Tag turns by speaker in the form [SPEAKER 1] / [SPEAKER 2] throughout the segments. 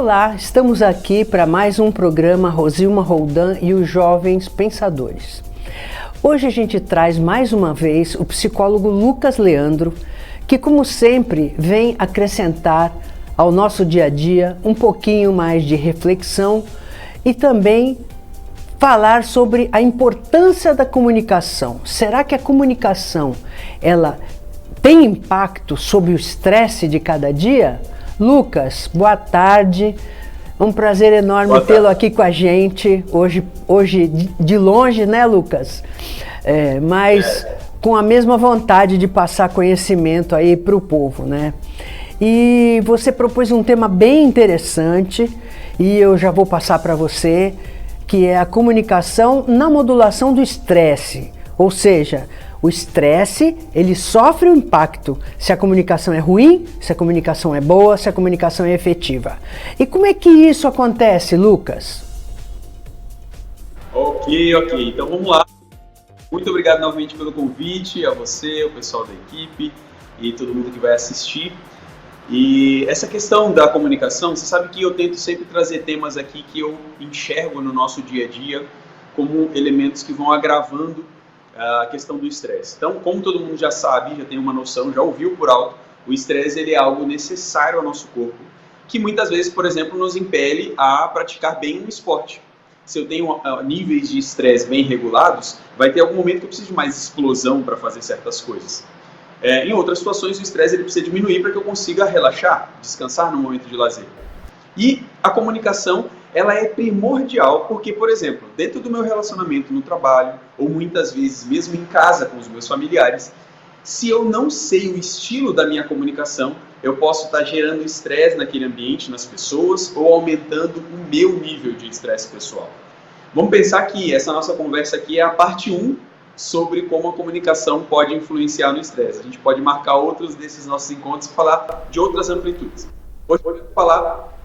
[SPEAKER 1] Olá, estamos aqui para mais um programa Rosilma Roldan e os Jovens Pensadores. Hoje a gente traz mais uma vez o psicólogo Lucas Leandro, que como sempre vem acrescentar ao nosso dia a dia um pouquinho mais de reflexão e também falar sobre a importância da comunicação. Será que a comunicação ela tem impacto sobre o estresse de cada dia? Lucas, boa tarde. Um prazer enorme tê-lo aqui com a gente. Hoje de longe, né, Lucas? Mas com a mesma vontade de passar conhecimento aí para o povo, né? E você propôs um tema bem interessante e eu já vou passar para você, que é a comunicação na modulação do estresse. Ou seja, o estresse, ele sofre um impacto se a comunicação é ruim, se a comunicação é boa, se a comunicação é efetiva. E como é que isso acontece, Lucas?
[SPEAKER 2] Ok. Então vamos lá. Muito obrigado novamente pelo convite, a você, o pessoal da equipe e todo mundo que vai assistir. E essa questão da comunicação, você sabe que eu tento sempre trazer temas aqui que eu enxergo no nosso dia a dia como elementos que vão agravando a questão do estresse. Então, como todo mundo já sabe, já tem uma noção, já ouviu por alto, o estresse ele é algo necessário ao nosso corpo, que muitas vezes, por exemplo, nos impele a praticar bem um esporte. Se eu tenho níveis de estresse bem regulados, vai ter algum momento que eu preciso de mais explosão para fazer certas coisas. Em outras situações, o estresse ele precisa diminuir para que eu consiga relaxar, descansar no momento de lazer. E a comunicação, ela é primordial porque, por exemplo, dentro do meu relacionamento no trabalho, ou muitas vezes mesmo em casa com os meus familiares, se eu não sei o estilo da minha comunicação, eu posso estar gerando estresse naquele ambiente, nas pessoas, ou aumentando o meu nível de estresse pessoal. Vamos pensar que essa nossa conversa aqui é a parte 1 sobre como a comunicação pode influenciar no estresse. A gente pode marcar outros desses nossos encontros e falar de outras amplitudes. Hoje eu vou falar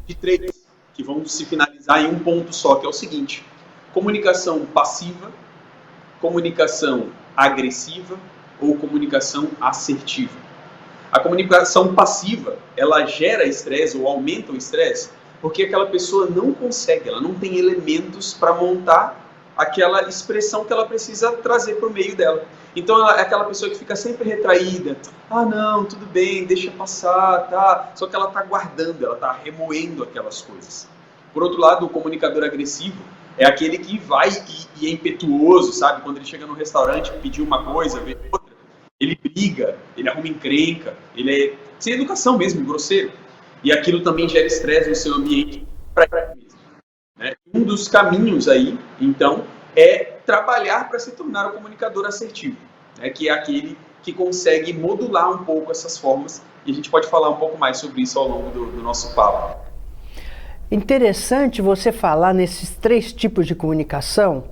[SPEAKER 2] de 3 que vão se finalizar em um ponto só, que é o seguinte: comunicação passiva, comunicação agressiva ou comunicação assertiva. A comunicação passiva, ela gera estresse ou aumenta o estresse porque aquela pessoa não consegue, ela não tem elementos para montar aquela expressão que ela precisa trazer para o meio dela. Então ela é aquela pessoa que fica sempre retraída. Ah, não, tudo bem, deixa passar, tá? Só que ela está guardando, ela está remoendo aquelas coisas. Por outro lado, o comunicador agressivo é aquele que vai e é impetuoso, sabe? Quando ele chega no restaurante, pedir uma coisa, vê outra, ele briga, ele arruma encrenca, ele é sem educação mesmo, grosseiro. E aquilo também gera estresse no seu ambiente para ele mesmo. Né? Um dos caminhos aí, então, é trabalhar para se tornar um comunicador assertivo, né? Que é aquele que consegue modular um pouco essas formas, e a gente pode falar um pouco mais sobre isso ao longo do nosso papo.
[SPEAKER 1] Interessante você falar nesses 3 tipos de comunicação,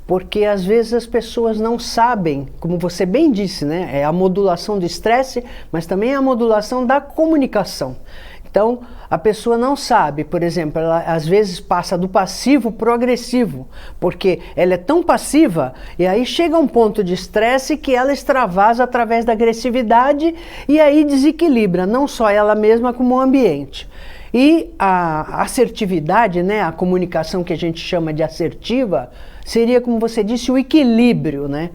[SPEAKER 1] porque às vezes as pessoas não sabem, como você bem disse, né? É a modulação do estresse, mas também é a modulação da comunicação. Então, a pessoa não sabe, por exemplo, ela às vezes passa do passivo para o agressivo, porque ela é tão passiva e aí chega um ponto de estresse que ela extravasa através da agressividade e aí desequilibra não só ela mesma como o ambiente. E a assertividade, né, a comunicação que a gente chama de assertiva, seria, como você disse, o equilíbrio, né?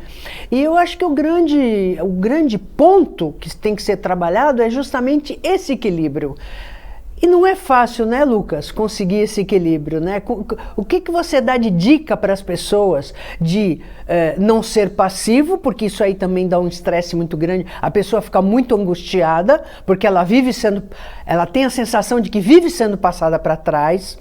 [SPEAKER 1] E eu acho que o grande ponto que tem que ser trabalhado é justamente esse equilíbrio. E não é fácil, né, Lucas, conseguir esse equilíbrio, né? O que você dá de dica para as pessoas de não ser passivo, porque isso aí também dá um estresse muito grande, a pessoa fica muito angustiada, porque ela tem a sensação de que vive sendo passada para trás,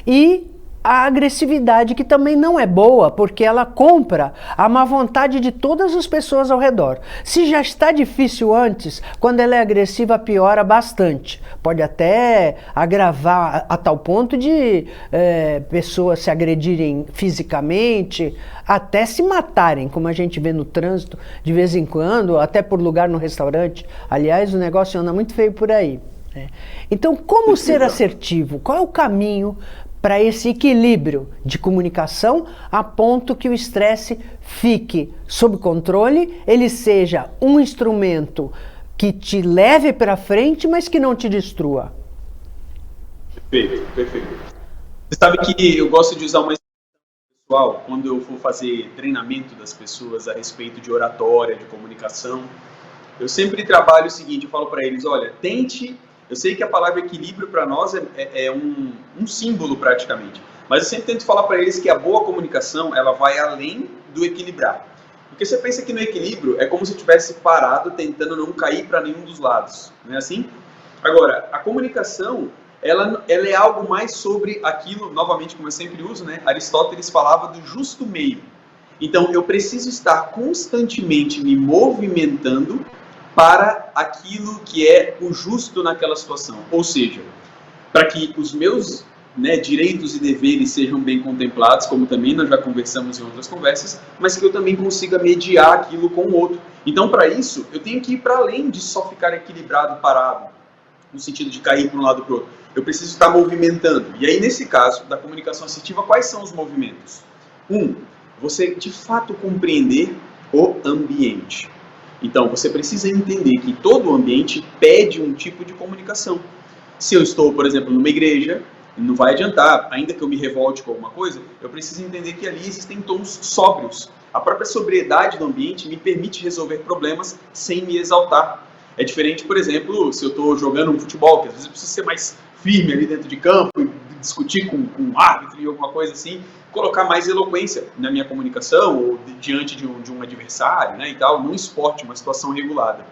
[SPEAKER 1] e a agressividade, que também não é boa, porque ela compra a má vontade de todas as pessoas ao redor. Se já está difícil antes, quando ela é agressiva, piora bastante. Pode até agravar a tal ponto de pessoas se agredirem fisicamente, até se matarem, como a gente vê no trânsito de vez em quando, até por lugar no restaurante. Aliás, o negócio anda muito feio por aí. Né? Então, como ser assertivo? Qual é o caminho para esse equilíbrio de comunicação a ponto que o estresse fique sob controle, ele seja um instrumento que te leve para frente, mas que não te destrua?
[SPEAKER 2] Perfeito, perfeito. Você sabe que eu gosto de usar uma expressão pessoal quando eu for fazer treinamento das pessoas a respeito de oratória, de comunicação. Eu sempre trabalho o seguinte, eu falo para eles, olha, tente, eu sei que a palavra equilíbrio para nós é um símbolo praticamente, mas eu sempre tento falar para eles que a boa comunicação, ela vai além do equilibrar. Porque você pensa que no equilíbrio é como se eu tivesse parado tentando não cair para nenhum dos lados, não é assim? Agora, a comunicação, ela é algo mais sobre aquilo, novamente, como eu sempre uso, né? Aristóteles falava do justo meio. Então, eu preciso estar constantemente me movimentando para aquilo que é o justo naquela situação. Ou seja, para que os meus, né, direitos e deveres sejam bem contemplados, como também nós já conversamos em outras conversas, mas que eu também consiga mediar aquilo com o outro. Então, para isso, eu tenho que ir para além de só ficar equilibrado, parado, no sentido de cair para um lado para o outro. Eu preciso estar movimentando. E aí, nesse caso da comunicação assertiva, quais são os movimentos? Você de fato compreender o ambiente. Então, você precisa entender que todo o ambiente pede um tipo de comunicação. Se eu estou, por exemplo, numa igreja, não vai adiantar, ainda que eu me revolte com alguma coisa, eu preciso entender que ali existem tons sóbrios. A própria sobriedade do ambiente me permite resolver problemas sem me exaltar. É diferente, por exemplo, se eu estou jogando um futebol, que às vezes eu preciso ser mais firme ali dentro de campo, e discutir com um árbitro e alguma coisa assim, colocar mais eloquência na minha comunicação ou diante de um adversário, né, e tal, num esporte, uma situação regulada.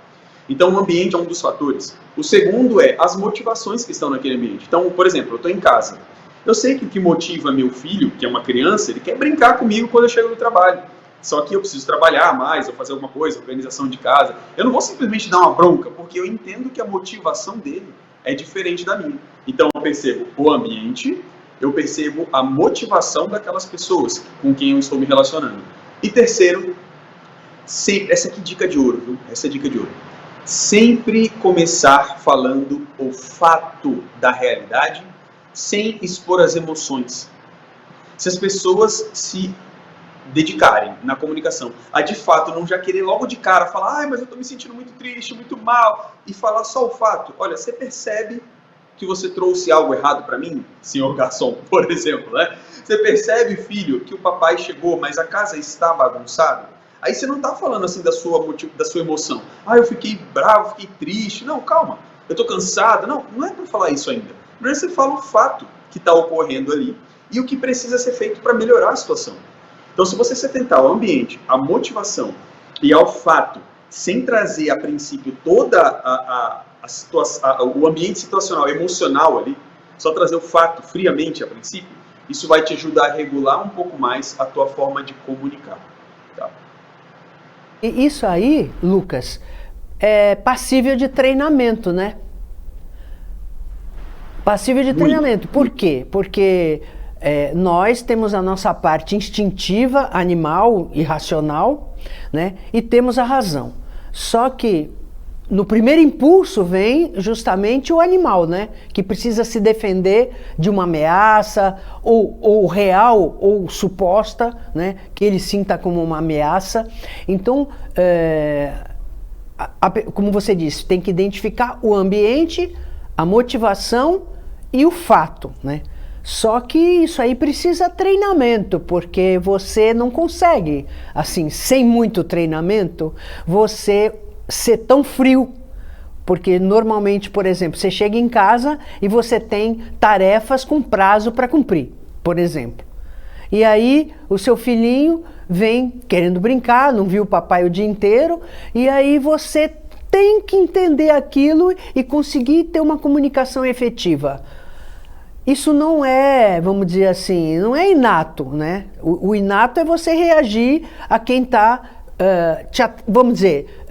[SPEAKER 2] Então, o ambiente é um dos fatores. O segundo é as motivações que estão naquele ambiente. Então, por exemplo, eu estou em casa. Eu sei que o que motiva meu filho, que é uma criança, ele quer brincar comigo quando eu chego do trabalho. Só que eu preciso trabalhar mais, ou fazer alguma coisa, organização de casa. Eu não vou simplesmente dar uma bronca, porque eu entendo que a motivação dele é diferente da minha. Então, eu percebo o ambiente, eu percebo a motivação daquelas pessoas com quem eu estou me relacionando. E terceiro, sempre, essa aqui é dica de ouro, viu? Essa é dica de ouro. Sempre começar falando o fato da realidade, sem expor as emoções. Se as pessoas se dedicarem na comunicação a de fato não já querer logo de cara falar, mas eu estou me sentindo muito triste, muito mal, e falar só o fato. Olha, você percebe que você trouxe algo errado para mim, senhor garçom, por exemplo, né? Você percebe, filho, que o papai chegou, mas a casa está bagunçada? Aí você não está falando assim da sua emoção. Eu fiquei bravo, fiquei triste. Não, calma, eu estou cansado. Não é para falar isso ainda. Primeiro você fala o fato que está ocorrendo ali e o que precisa ser feito para melhorar a situação. Então, se você se atentar ao ambiente, à motivação e ao fato, sem trazer a princípio toda o ambiente situacional, emocional ali, só trazer o fato friamente a princípio, isso vai te ajudar a regular um pouco mais a tua forma de comunicar. Tá?
[SPEAKER 1] E isso aí, Lucas, é passível de treinamento, né? Passível de treinamento. Por quê? Porque nós temos a nossa parte instintiva, animal e racional, né? E temos a razão. Só que no primeiro impulso vem justamente o animal, né? Que precisa se defender de uma ameaça, ou real ou suposta, né? Que ele sinta como uma ameaça. Então, como você disse, tem que identificar o ambiente, a motivação e o fato, né? Só que isso aí precisa treinamento, porque você não consegue, assim, sem muito treinamento, você ser tão frio. Porque normalmente, por exemplo, você chega em casa e você tem tarefas com prazo para cumprir, por exemplo. E aí o seu filhinho vem querendo brincar, não viu o papai o dia inteiro, e aí você tem que entender aquilo e conseguir ter uma comunicação efetiva. Isso não é, vamos dizer assim, não é inato, né? O inato é você reagir a quem está, vamos dizer,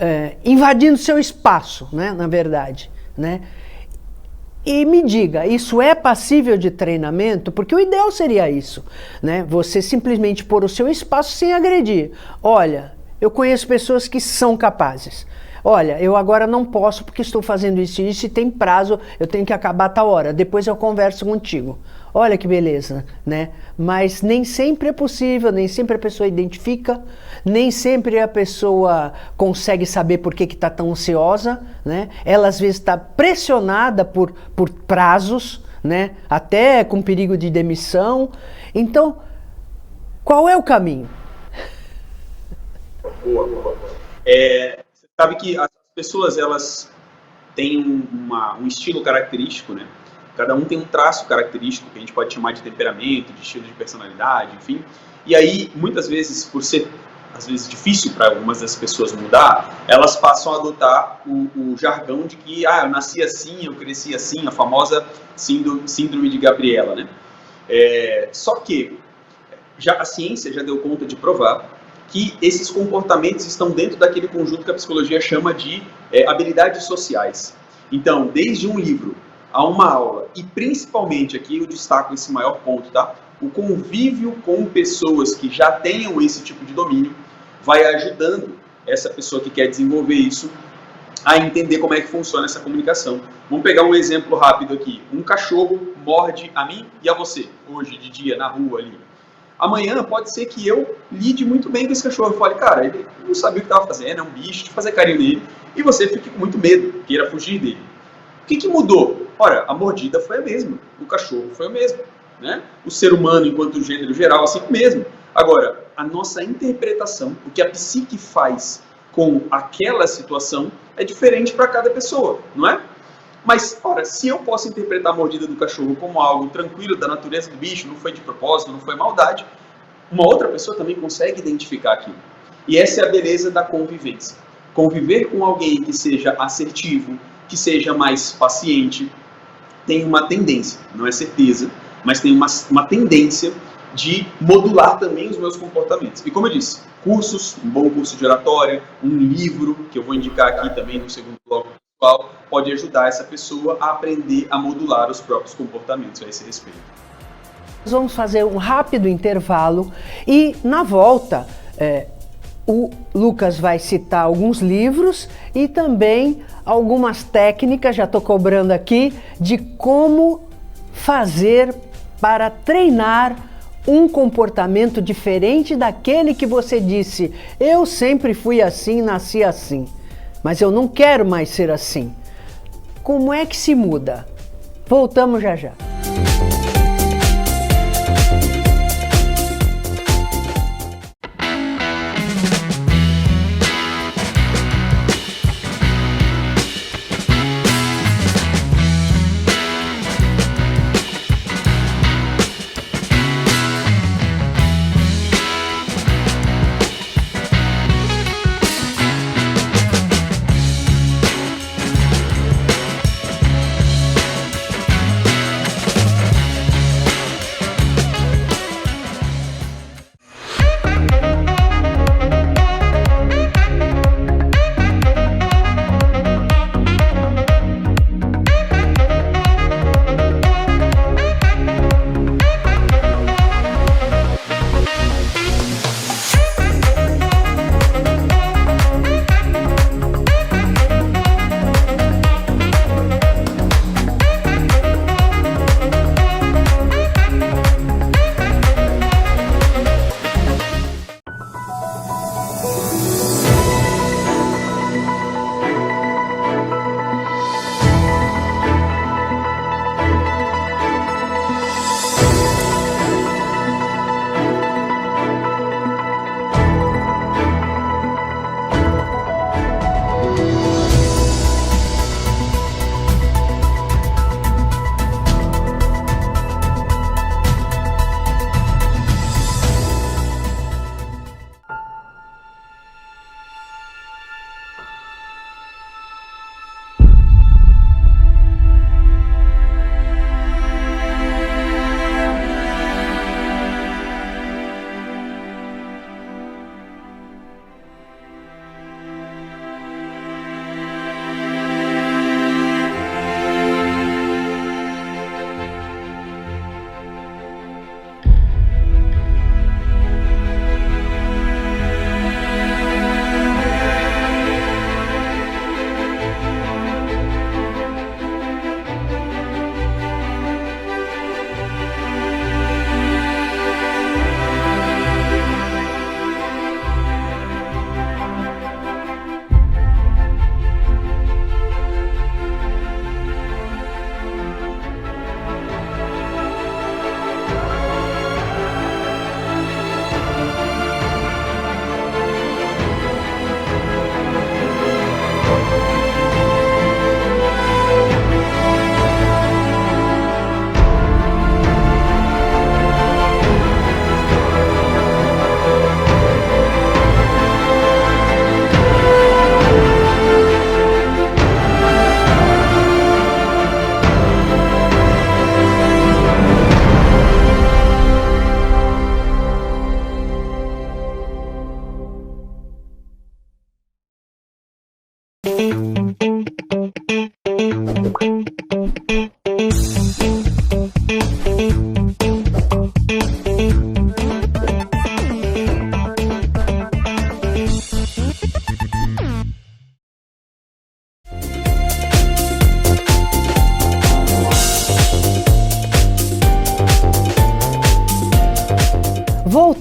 [SPEAKER 1] invadindo seu espaço, né? Na verdade, né? E me diga, isso é passível de treinamento? Porque o ideal seria isso, né? Você simplesmente pôr o seu espaço sem agredir. Olha, eu conheço pessoas que são capazes. Olha, eu agora não posso porque estou fazendo isso e isso e tem prazo, eu tenho que acabar a tal hora, depois eu converso contigo. Olha que beleza, né? Mas nem sempre é possível, nem sempre a pessoa identifica, nem sempre a pessoa consegue saber por que está tão ansiosa, né? Ela às vezes está pressionada por prazos, né? Até com perigo de demissão. Então, qual é o caminho?
[SPEAKER 2] Boa, boa. Você sabe que as pessoas, elas têm um estilo característico, né? Cada um tem um traço característico que a gente pode chamar de temperamento, de estilo de personalidade, enfim. E aí, muitas vezes, por ser às vezes difícil para algumas das pessoas mudar, elas passam a adotar o jargão de que eu nasci assim, eu cresci assim, a famosa síndrome de Gabriela, né? Só que a ciência já deu conta de provar que esses comportamentos estão dentro daquele conjunto que a psicologia chama de habilidades sociais. Então, desde um livro a uma aula, e principalmente aqui eu destaco esse maior ponto, tá? O convívio com pessoas que já tenham esse tipo de domínio vai ajudando essa pessoa que quer desenvolver isso a entender como é que funciona essa comunicação. Vamos pegar um exemplo rápido aqui. Um cachorro morde a mim e a você, hoje de dia, na rua ali. Amanhã pode ser que eu lide muito bem com esse cachorro. Eu fale, cara, ele não sabia o que estava fazendo, é um bicho, de fazer carinho nele, e você fique com muito medo, queira fugir dele. O que mudou? Ora, a mordida foi a mesma, o cachorro foi o mesmo, né? O ser humano, enquanto gênero geral, assim mesmo. Agora, a nossa interpretação, o que a psique faz com aquela situação, é diferente para cada pessoa, não é? Mas, ora, se eu posso interpretar a mordida do cachorro como algo tranquilo da natureza do bicho, não foi de propósito, não foi maldade, uma outra pessoa também consegue identificar aquilo. E essa é a beleza da convivência. Conviver com alguém que seja assertivo, que seja mais paciente, tem uma tendência, não é certeza, mas tem uma tendência de modular também os meus comportamentos. E como eu disse, cursos, um bom curso de oratória, um livro, que eu vou indicar aqui também no segundo bloco, pode ajudar essa pessoa a aprender a modular os próprios comportamentos a esse respeito.
[SPEAKER 1] Nós vamos fazer um rápido intervalo e, na volta, o Lucas vai citar alguns livros e também algumas técnicas, já estou cobrando aqui, de como fazer para treinar um comportamento diferente daquele que você disse: eu sempre fui assim, nasci assim, mas eu não quero mais ser assim. Como é que se muda? Voltamos já já.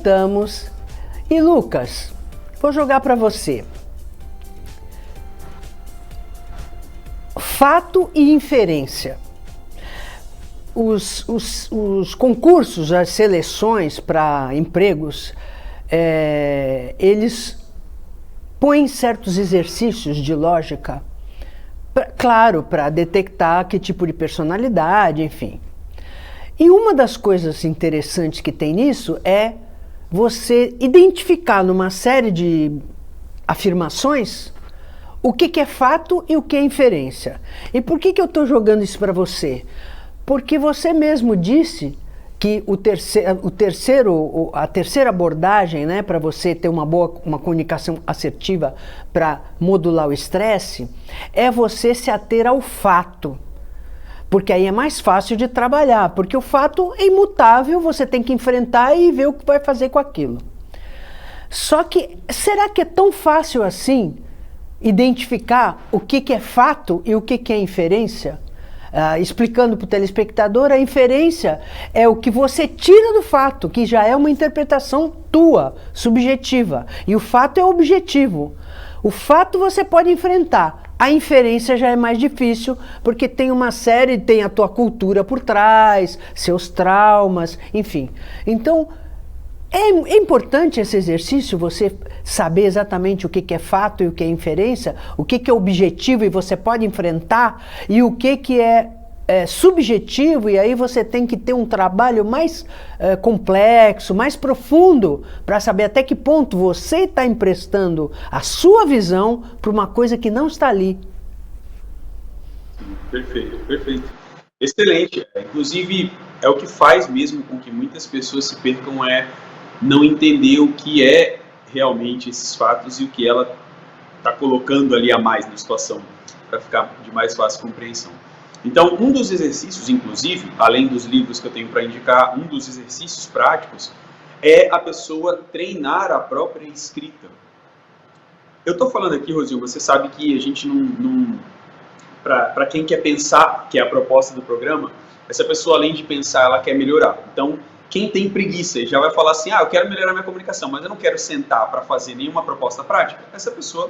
[SPEAKER 1] voltamos. E Lucas, vou jogar para você. Fato e inferência. Os concursos, as seleções para empregos, eles põem certos exercícios de lógica, claro, para detectar que tipo de personalidade, enfim. E uma das coisas interessantes que tem nisso é você identificar numa série de afirmações o que é fato e o que é inferência. E por que eu estou jogando isso para você? Porque você mesmo disse que a terceira abordagem, né, para você ter uma comunicação assertiva para modular o estresse, é você se ater ao fato. Porque aí é mais fácil de trabalhar, porque o fato é imutável, você tem que enfrentar e ver o que vai fazer com aquilo. Só que, será que é tão fácil assim identificar o que é fato e o que é inferência? Explicando para o telespectador, a inferência é o que você tira do fato, que já é uma interpretação tua, subjetiva. E o fato é objetivo. O fato você pode enfrentar. A inferência já é mais difícil, porque tem uma série, tem a tua cultura por trás, seus traumas, enfim. Então, é importante esse exercício, você saber exatamente o que é fato e o que é inferência, o que é objetivo e você pode enfrentar, e o que é subjetivo, e aí você tem que ter um trabalho mais complexo, mais profundo, para saber até que ponto você está emprestando a sua visão para uma coisa que não está ali.
[SPEAKER 2] Perfeito, perfeito. Excelente. Inclusive, é o que faz mesmo com que muitas pessoas se percam, não entender o que é realmente esses fatos e o que ela está colocando ali a mais na situação, para ficar de mais fácil compreensão. Então, um dos exercícios, inclusive, além dos livros que eu tenho para indicar, um dos exercícios práticos é a pessoa treinar a própria escrita. Eu estou falando aqui, Rosil, você sabe que a gente não para quem quer pensar, que é a proposta do programa, essa pessoa, além de pensar, ela quer melhorar. Então, quem tem preguiça e já vai falar assim, eu quero melhorar minha comunicação, mas eu não quero sentar para fazer nenhuma proposta prática, essa pessoa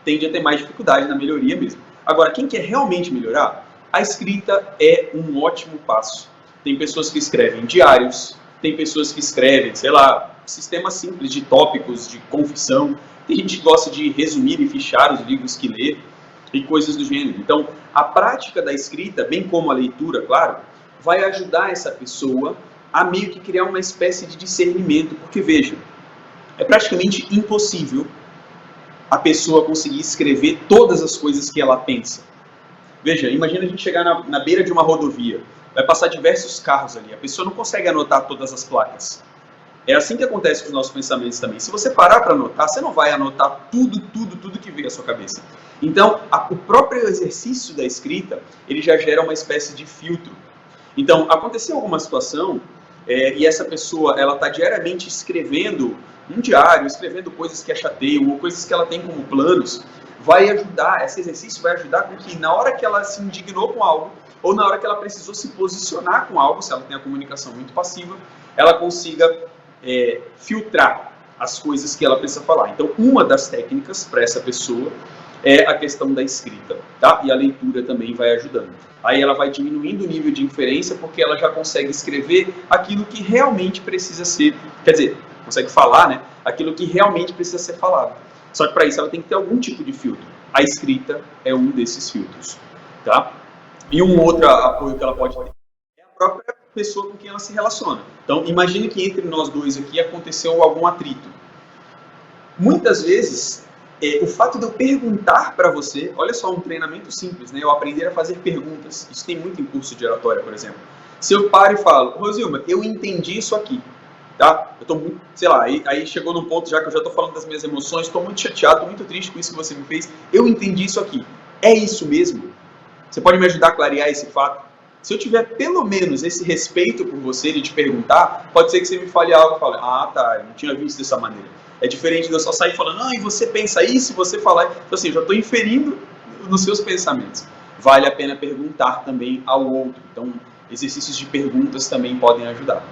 [SPEAKER 2] tende a ter mais dificuldade na melhoria mesmo. Agora, quem quer realmente melhorar, a escrita é um ótimo passo. Tem pessoas que escrevem diários, tem pessoas que escrevem, sei lá, sistemas simples de tópicos, de confissão, tem gente que gosta de resumir e fichar os livros que lê e coisas do gênero. Então, a prática da escrita, bem como a leitura, claro, vai ajudar essa pessoa a meio que criar uma espécie de discernimento, porque veja, é praticamente impossível a pessoa conseguir escrever todas as coisas que ela pensa. Veja, imagina a gente chegar na beira de uma rodovia, vai passar diversos carros ali, a pessoa não consegue anotar todas as placas. É assim que acontece com os nossos pensamentos também. Se você parar para anotar, você não vai anotar tudo que vem à sua cabeça. Então, o próprio exercício da escrita, ele já gera uma espécie de filtro. Então, aconteceu alguma situação e essa pessoa, ela está diariamente escrevendo um diário, escrevendo coisas que a chateiam ou coisas que ela tem como planos, vai ajudar, esse exercício vai ajudar com que na hora que ela se indignou com algo, ou na hora que ela precisou se posicionar com algo, se ela tem a comunicação muito passiva, ela consiga filtrar as coisas que ela precisa falar. Então, uma das técnicas para essa pessoa é a questão da escrita, tá? E a leitura também vai ajudando. Aí ela vai diminuindo o nível de inferência, porque ela já consegue escrever aquilo que realmente precisa ser, quer dizer, consegue falar, né? Aquilo que realmente precisa ser falado. Só que para isso ela tem que ter algum tipo de filtro. A escrita é um desses filtros, tá? E um outro apoio que ela pode ter é a própria pessoa com quem ela se relaciona. Então, imagine que entre nós dois aqui aconteceu algum atrito. Muitas vezes, o fato de eu perguntar para você, olha só, um treinamento simples, né? Eu aprender a fazer perguntas. Isso tem muito em curso de oratória, por exemplo. Se eu paro e falo, Rosilma, eu entendi isso aqui, tá? Eu tô muito, sei lá, aí chegou num ponto já que eu já tô falando das minhas emoções, estou muito chateado, tô muito triste com isso que você me fez. Eu entendi isso aqui. É isso mesmo? Você pode me ajudar a clarear esse fato? Se eu tiver pelo menos esse respeito por você de te perguntar, pode ser que você me fale algo e fale, tá, eu não tinha visto dessa maneira. É diferente de eu só sair falando, e você pensa isso, você falar. Então assim, eu já estou inferindo nos seus pensamentos. Vale a pena perguntar também ao outro. Então, exercícios de perguntas também podem ajudar.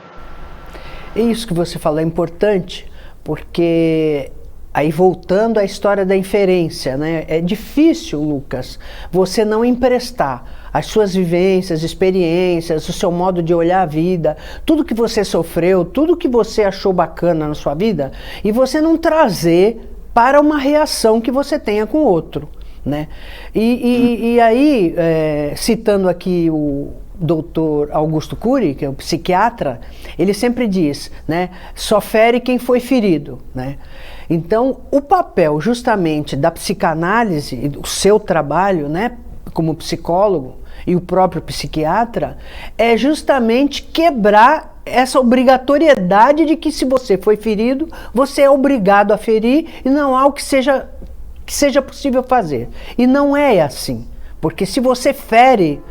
[SPEAKER 1] Isso que você falou é importante, porque aí voltando à história da inferência, né? É difícil, Lucas, você não emprestar as suas vivências, experiências, o seu modo de olhar a vida, tudo que você sofreu, tudo que você achou bacana na sua vida, e você não trazer para uma reação que você tenha com o outro, né? E aí, citando aqui o Dr. Augusto Cury, que é o psiquiatra, ele sempre diz, né, só fere quem foi ferido, né? Então, o papel justamente da psicanálise, o seu trabalho, né, como psicólogo e o próprio psiquiatra, é justamente quebrar essa obrigatoriedade de que se você foi ferido, você é obrigado a ferir e não há o que seja possível fazer. E não é assim, porque se você fere,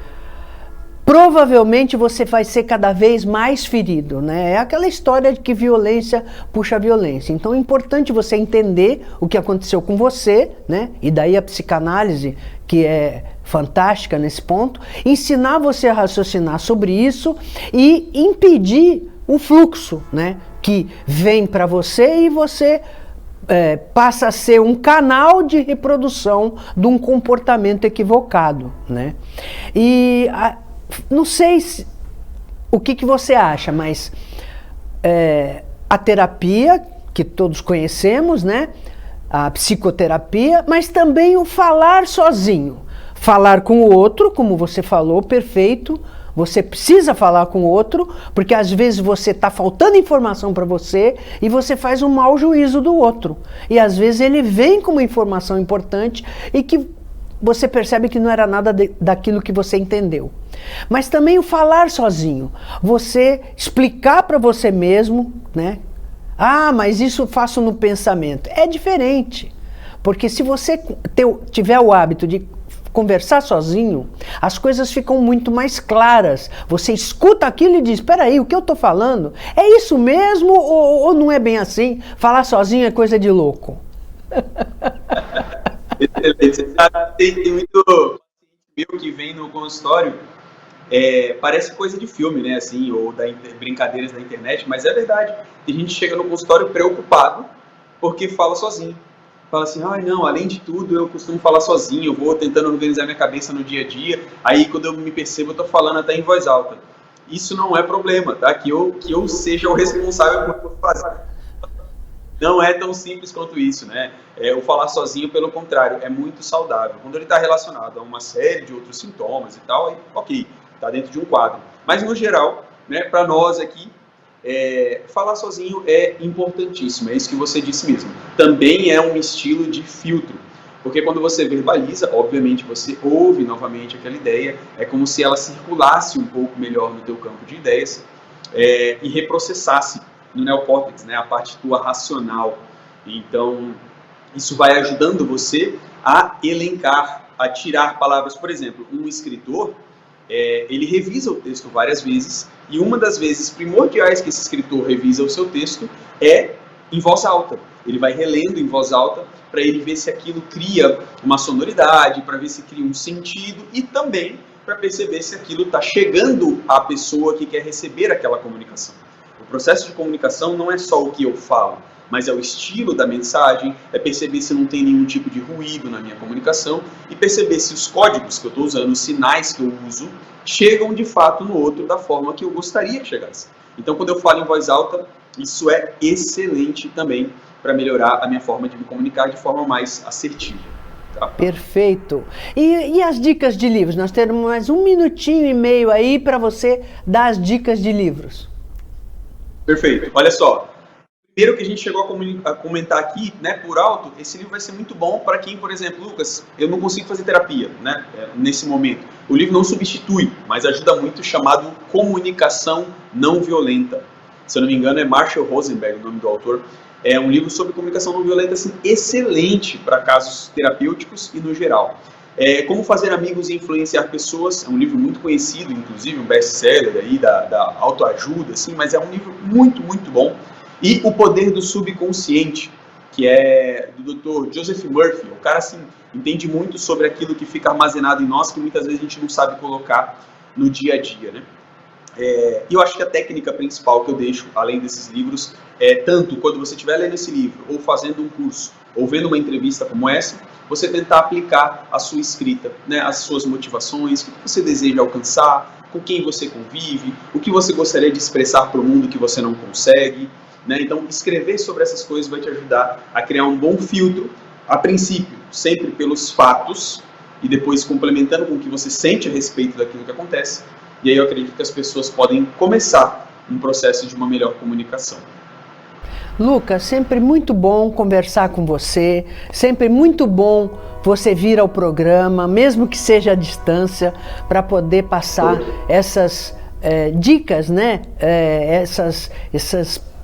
[SPEAKER 1] provavelmente você vai ser cada vez mais ferido, né? É aquela história de que violência puxa violência. Então é importante você entender o que aconteceu com você, né? E daí a psicanálise, que é fantástica nesse ponto, ensinar você a raciocinar sobre isso e impedir o fluxo, né? Que vem para você e você passa a ser um canal de reprodução de um comportamento equivocado, né? E não sei o que você acha, mas a terapia, que todos conhecemos, né? A psicoterapia, mas também o falar sozinho. Falar com o outro, como você falou, perfeito. Você precisa falar com o outro, porque às vezes você está faltando informação para você e você faz um mau juízo do outro. E às vezes ele vem com uma informação importante e que você percebe que não era nada daquilo que você entendeu. Mas também o falar sozinho. Você explicar para você mesmo, né? Ah, mas isso eu faço no pensamento. É diferente. Porque se você tiver o hábito de conversar sozinho, as coisas ficam muito mais claras. Você escuta aquilo e diz, espera aí, o que eu estou falando? É isso mesmo ou não é bem assim? Falar sozinho é coisa de louco.
[SPEAKER 2] Excelente. Você sabe, tem muito meu que vem no consultório, parece coisa de filme, né, assim, ou brincadeiras da internet, mas é verdade. Tem gente que chega no consultório preocupado porque fala sozinho. Fala assim, não, além de tudo eu costumo falar sozinho, eu vou tentando organizar minha cabeça no dia a dia, aí quando eu me percebo eu tô falando até em voz alta. Isso não é problema, tá? Que eu seja o responsável por fazer. Não é tão simples quanto isso, né? O falar sozinho, pelo contrário, é muito saudável. Quando ele está relacionado a uma série de outros sintomas e tal, aí, ok, está dentro de um quadro. Mas, no geral, né, para nós aqui, falar sozinho é importantíssimo, é isso que você disse mesmo. Também é um estilo de filtro, porque quando você verbaliza, obviamente você ouve novamente aquela ideia, é como se ela circulasse um pouco melhor no teu campo de ideias e reprocessasse no neocórtex, né, a parte tua racional. Então, isso vai ajudando você a elencar, a tirar palavras. Por exemplo, um escritor, ele revisa o texto várias vezes, e uma das vezes primordiais que esse escritor revisa o seu texto é em voz alta. Ele vai relendo em voz alta para ele ver se aquilo cria uma sonoridade, para ver se cria um sentido e também para perceber se aquilo está chegando à pessoa que quer receber aquela comunicação. O processo de comunicação não é só o que eu falo, mas é o estilo da mensagem, é perceber se não tem nenhum tipo de ruído na minha comunicação e perceber se os códigos que eu estou usando, os sinais que eu uso, chegam de fato no outro da forma que eu gostaria que chegasse. Então, quando eu falo em voz alta, isso é excelente também para melhorar a minha forma de me comunicar de forma mais assertiva. Tá?
[SPEAKER 1] Perfeito. E as dicas de livros? Nós temos mais 1 minutinho e meio aí para você dar as dicas de livros.
[SPEAKER 2] Perfeito. Olha só. Primeiro que a gente chegou a comentar aqui, né, por alto, esse livro vai ser muito bom para quem, por exemplo, Lucas, eu não consigo fazer terapia, né, nesse momento. O livro não substitui, mas ajuda muito, chamado Comunicação Não Violenta. Se eu não me engano, é Marshall Rosenberg, o nome do autor. É um livro sobre comunicação não violenta, assim, excelente para casos terapêuticos e no geral. Como Fazer Amigos e Influenciar Pessoas, é um livro muito conhecido, inclusive um best-seller aí da autoajuda, assim, mas é um livro muito, muito bom. E O Poder do Subconsciente, que é do Dr. Joseph Murphy. O cara, assim, entende muito sobre aquilo que fica armazenado em nós, que muitas vezes a gente não sabe colocar no dia a dia, né? E eu acho que a técnica principal que eu deixo, além desses livros, é tanto quando você estiver lendo esse livro, ou fazendo um curso, ou vendo uma entrevista como essa, você tentar aplicar a sua escrita, né, as suas motivações, o que você deseja alcançar, com quem você convive, o que você gostaria de expressar para o mundo que você não consegue, né? Então, escrever sobre essas coisas vai te ajudar a criar um bom filtro, a princípio, sempre pelos fatos, e depois complementando com o que você sente a respeito daquilo que acontece. E aí eu acredito que as pessoas podem começar um processo de uma melhor comunicação.
[SPEAKER 1] Lucas, sempre muito bom conversar com você, sempre muito bom você vir ao programa, mesmo que seja à distância, para poder passar essas dicas, né? Essas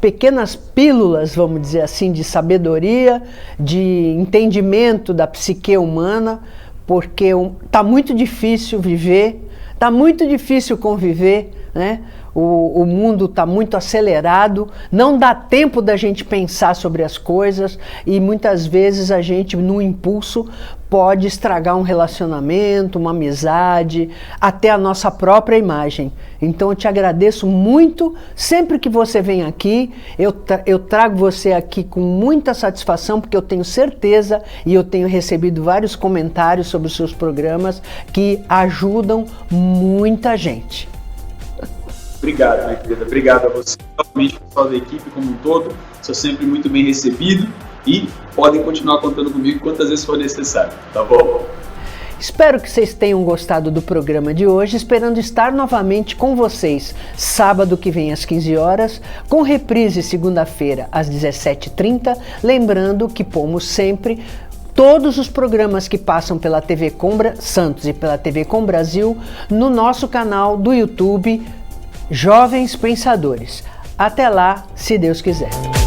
[SPEAKER 1] pequenas pílulas, vamos dizer assim, de sabedoria, de entendimento da psique humana, porque está muito difícil viver, está muito difícil conviver, né? O mundo está muito acelerado, não dá tempo da gente pensar sobre as coisas e muitas vezes a gente, no impulso, pode estragar um relacionamento, uma amizade, até a nossa própria imagem. Então eu te agradeço muito, sempre que você vem aqui, eu trago você aqui com muita satisfação, porque eu tenho certeza e eu tenho recebido vários comentários sobre os seus programas que ajudam muita gente.
[SPEAKER 2] Obrigado, minha querida. Obrigado a você, novamente, pessoal da equipe como um todo. Sou sempre muito bem recebido e podem continuar contando comigo quantas vezes for necessário, tá bom?
[SPEAKER 1] Espero que vocês tenham gostado do programa de hoje, esperando estar novamente com vocês sábado que vem às 15 horas, com reprise segunda-feira às 17h30, lembrando que pomos sempre todos os programas que passam pela TV Com Santos e pela TV Com Brasil no nosso canal do YouTube Jovens Pensadores. Até lá, se Deus quiser.